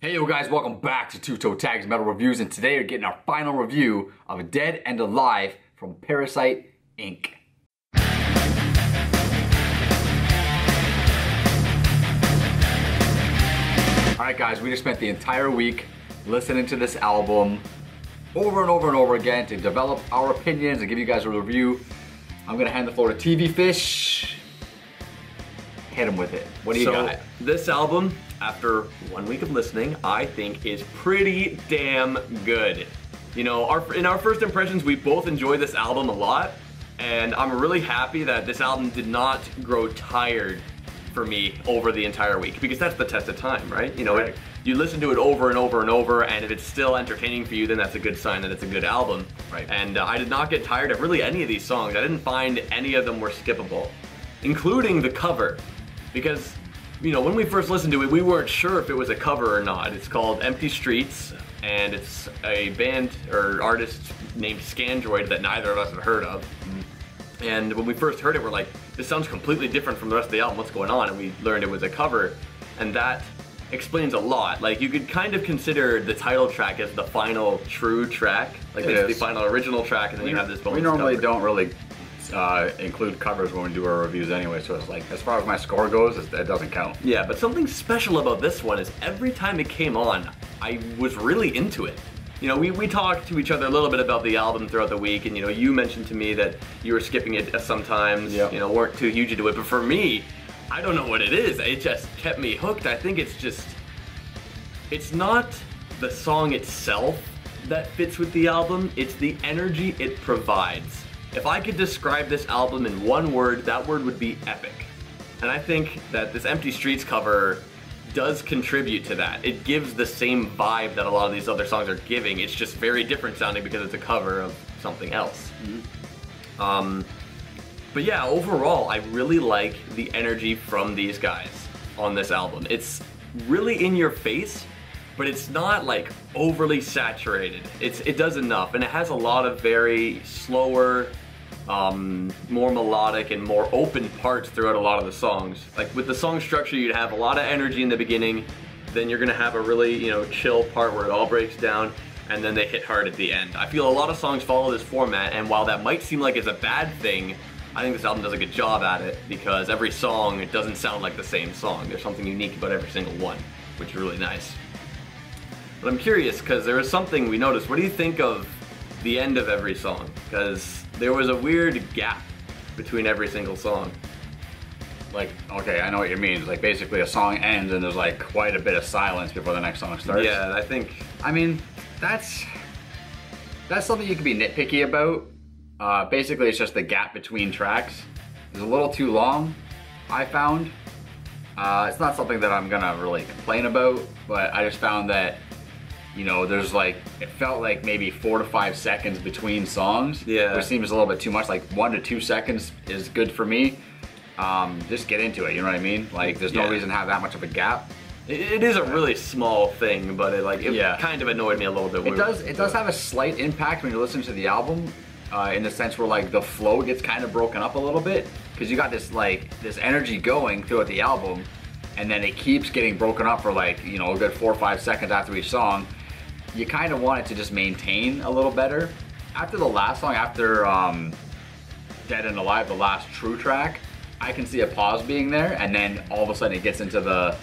Hey yo guys, welcome back to Toe Tags Metal Reviews, and today we're getting our final review of Dead and Alive from Parasite, Inc. Alright guys, we just spent the entire week listening to this album over and over and over again to develop our opinions and give you guys a review. I'm gonna hand the floor to TV Fish. Hit him with it. What do you got? This album, after 1 week of listening, I think is pretty damn good. You know, in our first impressions, we both enjoyed this album a lot, and I'm really happy that this album did not grow tired for me over the entire week, because that's the test of time, right? You know, right. You listen to it over and over and over, and if it's still entertaining for you, then that's a good sign that it's a good album. Right. And I did not get tired of really any of these songs. I didn't find any of them were skippable, including the cover, because, you know, when we first listened to it, we weren't sure if it was a cover or not. It's called Empty Streets, and it's a band or artist named Scandroid that neither of us have heard of. And when we first heard it, we're like, this sounds completely different from the rest of the album, what's going on? And we learned it was a cover, and that explains a lot. Like, you could kind of consider the title track as the final true track. Like, it's the final original track, and then you have this bonus We normally cover. don't really include covers when we do our reviews anyway, so it's like, as far as my score goes, it doesn't count. Yeah, but something special about this one is every time it came on, I was really into it. You know, we talked to each other a little bit about the album throughout the week, and you know, you mentioned to me that you were skipping it sometimes, Yep. you know, weren't too huge into it, but for me, I don't know what it is. It just kept me hooked. I think it's just, it's not the song itself that fits with the album, it's the energy it provides. If I could describe this album in one word, that word would be epic. And I think that this Empty Streets cover does contribute to that. It gives the same vibe that a lot of these other songs are giving. It's just very different sounding because it's a cover of something else. But yeah, overall, I really like the energy from these guys on this album. It's really in your face, but it's not like overly saturated. It does enough, and it has a lot of very slower, more melodic and more open parts throughout a lot of the songs. Like with the song structure, you'd have a lot of energy in the beginning, then you're gonna have a really, you know, chill part where it all breaks down, and then they hit hard at the end. I feel a lot of songs follow this format, and while that might seem like it's a bad thing, I think this album does a good job at it, because every song, it doesn't sound like the same song. There's something unique about every single one, which is really nice. But I'm curious, because there is something we noticed. What do you think of the end of every song? Because there was a weird gap between every single song. Like, okay, I know what you mean. Like, basically a song ends and there's like quite a bit of silence before the next song starts. Yeah, I think... I mean, that's something you can be nitpicky about. Basically, it's just the gap between tracks is a little too long, I found. It's not something that I'm gonna really complain about, but I just found that, you know, there's like, it felt like maybe 4 to 5 seconds between songs. Yeah. Which seems a little bit too much. Like 1 to 2 seconds is good for me. Just get into it, you know what I mean? Like, there's no reason to have that much of a gap. It is a really small thing, but it kind of annoyed me a little bit. It does have a slight impact when you listen to the album, in the sense where like the flow gets kind of broken up a little bit, because you got this energy going throughout the album, and then it keeps getting broken up for like, you know, a good 4 or 5 seconds after each song. You kind of want it to just maintain a little better. After the last song, after Dead and Alive, the last true track, I can see a pause being there, and then all of a sudden it gets into the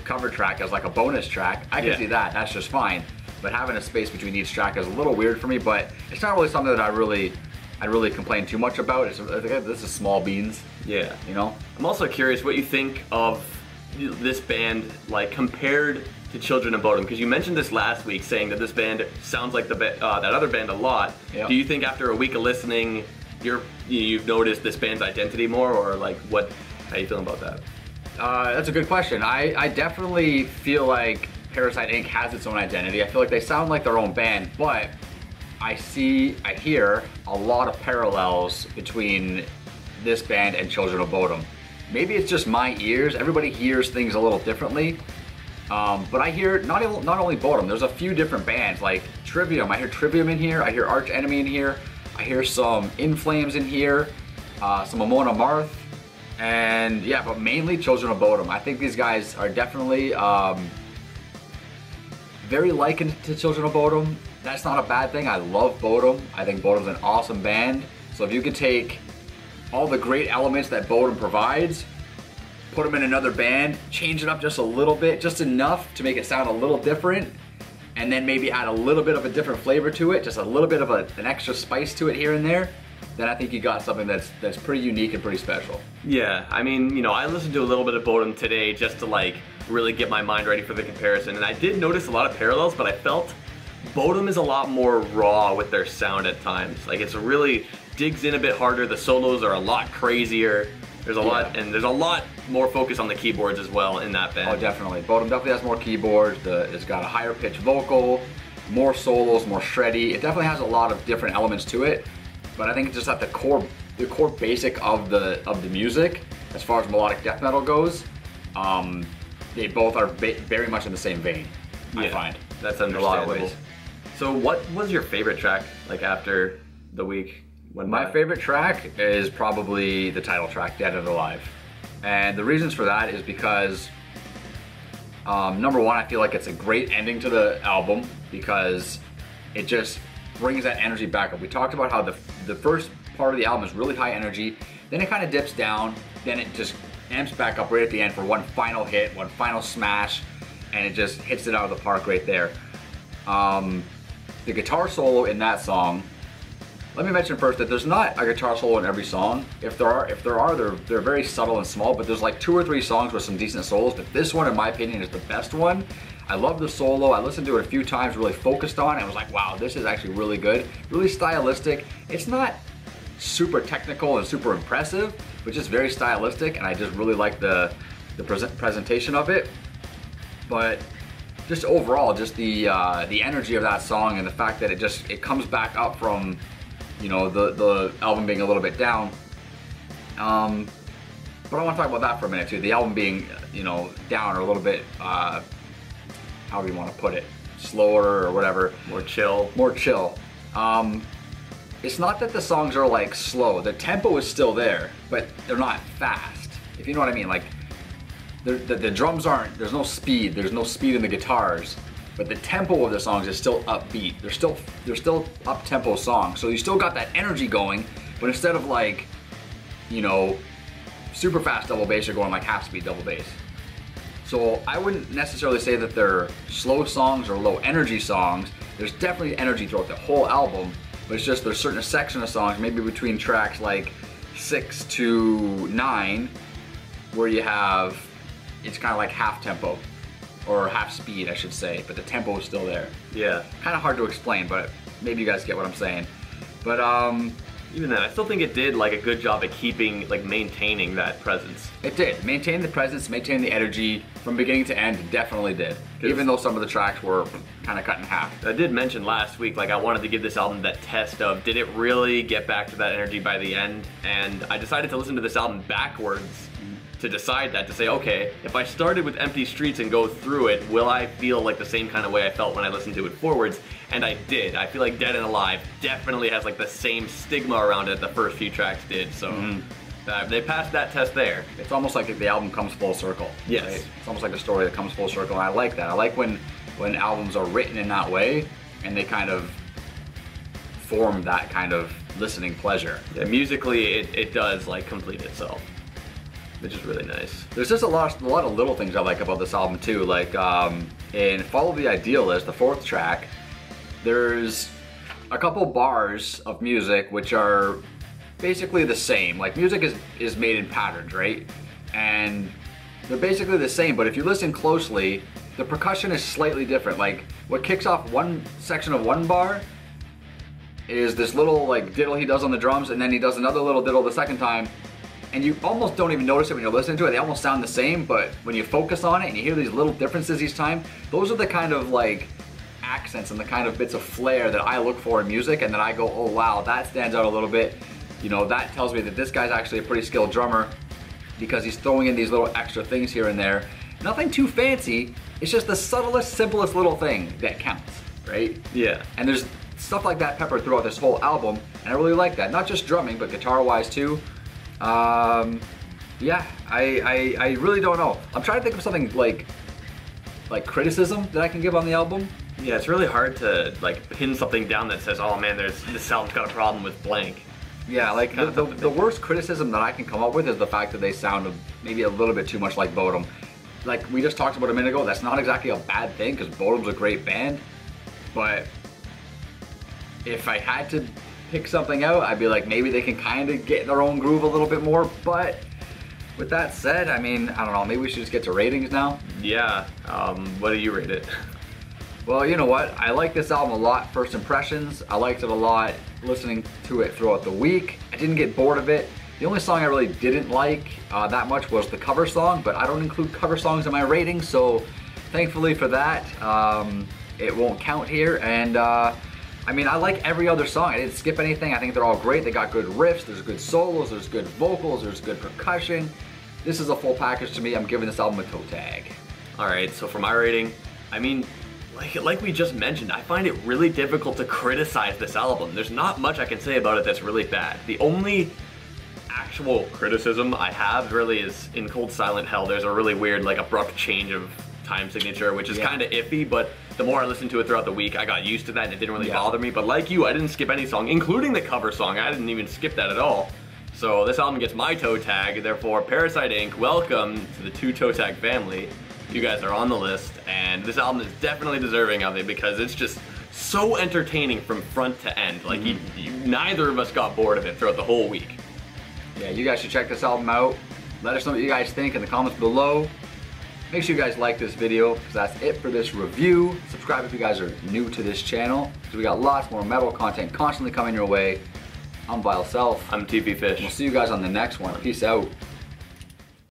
cover track as like a bonus track. I can see that, that's just fine. But having a space between each track is a little weird for me, but it's not really something that I'd really complain too much about. This is small beans. Yeah. You know? I'm also curious what you think of this band, like, compared to Children of Bodom, because you mentioned this last week, saying that this band sounds like that other band a lot. Yep. Do you think after a week of listening, you've noticed this band's identity more, or like how are you feeling about that? That's a good question. I definitely feel like Parasite Inc. has its own identity. I feel like they sound like their own band, but I hear a lot of parallels between this band and Children of Bodom. Maybe it's just my ears. Everybody hears things a little differently. But I hear not only Bodom, there's a few different bands like Trivium. I hear Trivium in here, I hear Arch Enemy in here, I hear some In Flames in here, some Amon Amarth, and yeah, but mainly Children of Bodom. I think these guys are definitely very likened to Children of Bodom. That's not a bad thing. I love Bodom. I think Bodom's an awesome band. So if you could take all the great elements that Bodom provides, put them in another band, change it up just a little bit, just enough to make it sound a little different, and then maybe add a little bit of a different flavor to it, just a little bit of an extra spice to it here and there, then I think you got something that's pretty unique and pretty special. Yeah, I mean, you know, I listened to a little bit of Bodom today just to like really get my mind ready for the comparison, and I did notice a lot of parallels, but I felt Bodom is a lot more raw with their sound at times. Like, it's really digs in a bit harder, the solos are a lot crazier, there's a lot, and there's a lot more focus on the keyboards as well in that band. Oh, definitely. Bodom definitely has more keyboards, it's got a higher pitched vocal, more solos, more shreddy. It definitely has a lot of different elements to it, but I think it's just at the core basic of the music, as far as melodic death metal goes, they both are very much in the same vein, I find. That's in a lot of ways. So what was your favorite track, like, after the week went by? My favorite track is probably the title track, Dead and Alive. And the reasons for that is because, number one, I feel like it's a great ending to the album because it just brings that energy back up. We talked about how the first part of the album is really high energy, then it kind of dips down, then it just amps back up right at the end for one final hit, one final smash, and it just hits it out of the park right there. The guitar solo in that song, let me mention first that there's not a guitar solo in every song. If there are, they're very subtle and small, but there's like 2 or 3 songs with some decent solos, but this one, in my opinion, is the best one. I love the solo. I listened to it a few times, really focused on it, and was like, wow, this is actually really good, really stylistic. It's not super technical and super impressive, but just very stylistic, and I just really like the presentation of it. But just overall, just the energy of that song and the fact that it comes back up from, you know, the album being a little bit down. But I want to talk about that for a minute too. The album being, you know, down or a little bit, however you want to put it, slower or whatever. More chill. More chill. It's not that the songs are like slow. The tempo is still there, but they're not fast. If you know what I mean, like the drums aren't. There's no speed in the guitars, but the tempo of the songs is still upbeat. They're still up tempo songs. So you still got that energy going, but instead of like, you know, super fast double bass, you're going like half speed double bass. So I wouldn't necessarily say that they're slow songs or low energy songs. There's definitely energy throughout the whole album, but it's just there's certain section of songs, maybe between tracks like 6 to 9, where you have, it's kind of like half tempo, or half speed, I should say, but the tempo is still there. Yeah. Kind of hard to explain, but maybe you guys get what I'm saying. But even then, I still think it did like a good job at keeping, like, maintaining that presence. It did. Maintain the presence, maintain the energy from beginning to end. It definitely did. Even though some of the tracks were kind of cut in half. I did mention last week, like, I wanted to give this album that test of, did it really get back to that energy by the end? And I decided to listen to this album backwards to decide that, to say, okay, if I started with Empty Streets and go through it, will I feel like the same kind of way I felt when I listened to it forwards? And I did. I feel like Dead and Alive definitely has like the same stigma around it the first few tracks did, so they passed that test there. It's almost like the album comes full circle. Yes. Right? It's almost like a story that comes full circle, and I like that. I like when albums are written in that way, and they kind of form that kind of listening pleasure. Yeah, musically, it does like complete itself, which is really nice. There's just a lot of little things I like about this album too. Like in Follow the Idealist, the 4th track, there's a couple bars of music which are basically the same. Like, music is made in patterns, right? And they're basically the same, but if you listen closely, the percussion is slightly different. Like, what kicks off one section of one bar is this little like diddle he does on the drums, and then he does another little diddle the second time, and you almost don't even notice it when you're listening to it. They almost sound the same, but when you focus on it and you hear these little differences each time, those are the kind of like accents and the kind of bits of flair that I look for in music, and then I go, oh wow, that stands out a little bit. You know, that tells me that this guy's actually a pretty skilled drummer because he's throwing in these little extra things here and there. Nothing too fancy, it's just the subtlest, simplest little thing that counts, right? Yeah. And there's stuff like that peppered throughout this whole album, and I really like that. Not just drumming, but guitar-wise too. Yeah, I really don't know. I'm trying to think of something like like criticism that I can give on the album. Yeah, it's really hard to like pin something down that says, oh man, this album's got a problem with blank. Yeah, like the worst criticism that I can come up with is the fact that they sound maybe a little bit too much like Bodom. Like we just talked about a minute ago, that's not exactly a bad thing because Bodom's a great band. But if I had to pick something out, I'd be like maybe they can kind of get their own groove a little bit more. But with that said, I mean, I don't know, maybe we should just get to ratings now. Yeah, what do you rate it? Well, you know what? I like this album a lot. First impressions, I liked it a lot listening to it throughout the week. I didn't get bored of it. The only song I really didn't like that much was the cover song, but I don't include cover songs in my rating, so thankfully for that, it won't count here. And I mean, I like every other song. I didn't skip anything. I think they're all great. They got good riffs, there's good solos, there's good vocals, there's good percussion. This is a full package to me. I'm giving this album a toe tag. Alright, so for my rating, I mean, like we just mentioned, I find it really difficult to criticize this album. There's not much I can say about it that's really bad. The only actual criticism I have really is in Cold Silent Hell. There's a really weird, like, abrupt change of time signature, which is kind of iffy, but the more I listened to it throughout the week, I got used to that and it didn't really bother me. But like you, I didn't skip any song, including the cover song. I didn't even skip that at all. So this album gets my toe tag, therefore Parasite Inc., welcome to the 2 toe tag family. You guys are on the list, and this album is definitely deserving of it because it's just so entertaining from front to end. Like, neither of us got bored of it throughout the whole week. Yeah, you guys should check this album out. Let us know what you guys think in the comments below. Make sure you guys like this video, because that's it for this review. Subscribe if you guys are new to this channel, because we got lots more metal content constantly coming your way. I'm Vile Self. I'm TP Fish. We'll see you guys on the next one. Peace out.